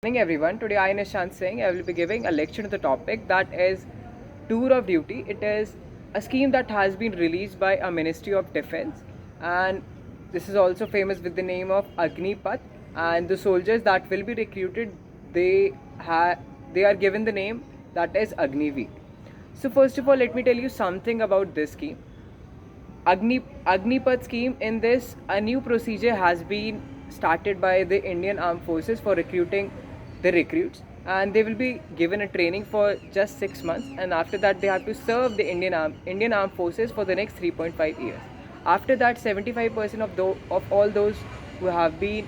Morning everyone. Today I Nishant Singh. I will be giving a lecture on the topic that is Tour of Duty. It is a scheme that has been released by a Ministry of Defense, and this is also famous with the name of agnipath. And the soldiers that will be recruited, they they are given the name that is Agniveer. So first of all, let me tell you something about this scheme. Agnipath scheme. In this, a new procedure has been started by the Indian Armed Forces for recruiting the recruits, and they will be given a training for just 6 months, and after that they have to serve the Indian Armed Forces for the next 3.5 years. After that, 75% of all those who have been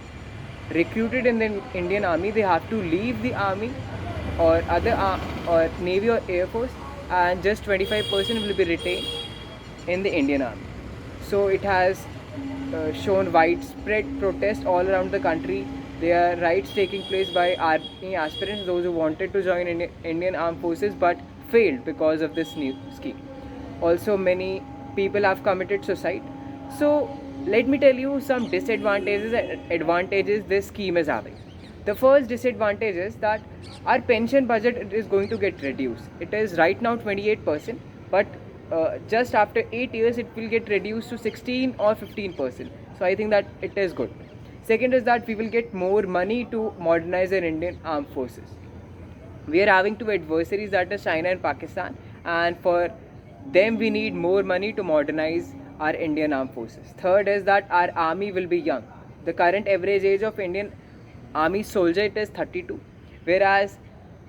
recruited in the Indian Army, they have to leave the army or or Navy or Air Force, and just 25% will be retained in the Indian Army. So it has shown widespread protest all around the country. There are riots taking place by army aspirants, those who wanted to join Indian Armed Forces but failed because of this new scheme. Also, many people have committed suicide. So let me tell you some disadvantages and advantages this scheme is having. The first disadvantage is that our pension budget is going to get reduced. It is right now 28%, but just after 8 years it will get reduced to 16 or 15%. So I think that it is good. Second is that we will get more money to modernize our Indian armed forces. We are having two adversaries, that is China and Pakistan, and for them we need more money to modernize our Indian armed forces. Third is that our army will be young. The current average age of Indian army soldier, it is 32, whereas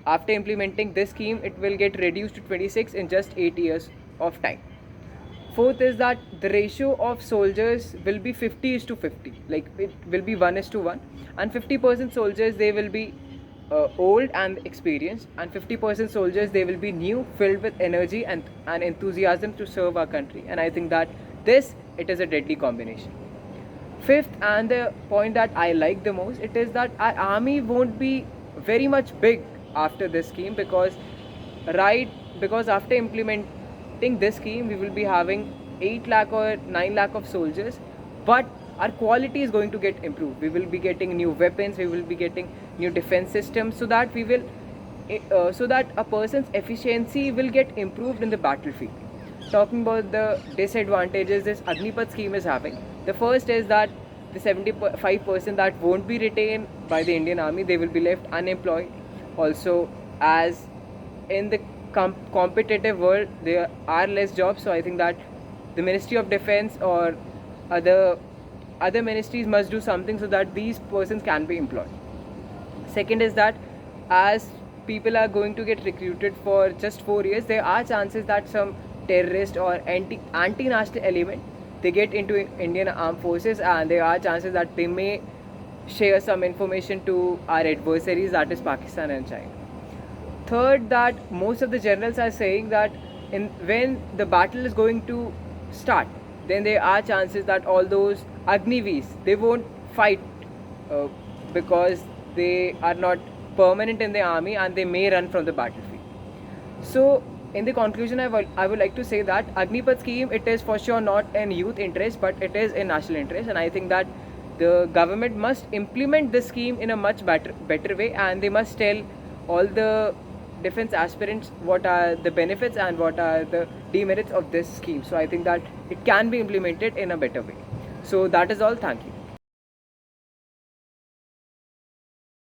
after implementing this scheme it will get reduced to 26 in just 8 years of time. Fourth is that the ratio of soldiers will be 50 is to 50, like it will be 1 is to 1, and 50% soldiers they will be old and experienced, and 50% soldiers they will be new, filled with energy and enthusiasm to serve our country. And I think that it is a deadly combination. Fifth, and the point that I like the most, it is that our army won't be very much big after this scheme, because after implementing this scheme we will be having 8 lakh or 9 lakh of soldiers, but our quality is going to get improved. We will be getting new weapons, we will be getting new defense systems, so that so that a person's efficiency will get improved in the battlefield. Talking about the disadvantages this Agnipath scheme is having, the first is that the 75% that won't be retained by the Indian Army, they will be left unemployed. Also, as in the competitive world there are less jobs, so I think that the Ministry of Defense or other ministries must do something so that these persons can be employed. Second is that as people are going to get recruited for just 4 years, there are chances that some terrorist or anti-national element they get into Indian armed forces, and there are chances that they may share some information to our adversaries, that is Pakistan and China. Third, that most of the generals are saying that when the battle is going to start, then there are chances that all those Agniveers they won't fight, because they are not permanent in the army and they may run from the battlefield. So in the conclusion, I would like to say that Agnipath scheme, it is for sure not in youth interest, but it is in national interest, and I think that the government must implement this scheme in a much better way, and they must tell all the defense aspirants what are the benefits and what are the demerits of this scheme. So I think that it can be implemented in a better way. So that is all. Thank you.